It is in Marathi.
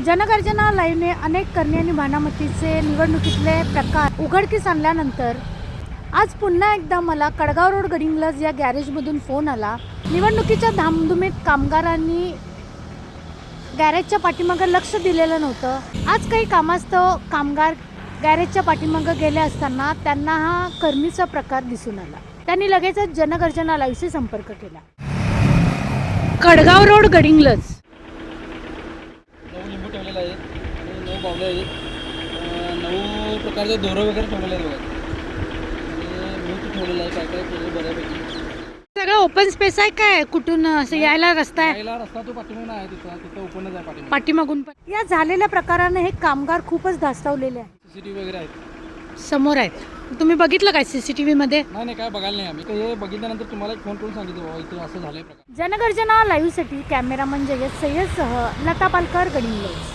जनगर्जना लाईव्हने अनेक करणी आणि भानामतीचे निवडणुकीतले प्रकार उघडकीस आणल्यानंतर आज पुन्हा एकदा मला कडगाव रोड गडिंग्लज या गॅरेजमधून फोन आला। निवडणुकीच्या धामधुमीत कामगारांनी गॅरेजच्या पाठीमागं लक्ष दिलेलं नव्हतं। आज काही कामास्तव कामगार गॅरेजच्या पाठीमागं गेले असताना त्यांना हा करणीचा प्रकार दिसून आला। त्यांनी लगेचच जनगर्जना लाईव्हशी संपर्क केला। कडगाव रोड गडिंग्लज 9 लिंबू ठेवलेले आहेत आणि 9 बावले आहेत, 9 प्रकारचे दोरं वगैरे ठेवलेले आहेत बघा, आणि मीठ ठेवलेलं आहे, काय काय केलं बऱ्यापैकी। सगळं ओपन स्पेस आहे काय? कुठून असं यायला रस्ता आहे? यायला रस्ता तो पाठीमागून आहे, तिथं ओपनच आहे पाठीमागून पण या झालेल्या प्रकाराने हे कामगार खूपच धास्तावलेले आहेत। सीसीटीव्ही वगैरे आहेत समोर आहेत, तुम्ही बघितलं काय सीसीटीव्ही मध्ये? नाही काय बघायला नाही आम्ही, हे बघितल्यानंतर तुम्हाला एक फोन करून सांगितलं बाबा इथे असं झालंय प्रकार। जनगर्जना लाईव्हसाठी कॅमेरामन जयेश सय्यदसह लता पालकर गडिंग्लज।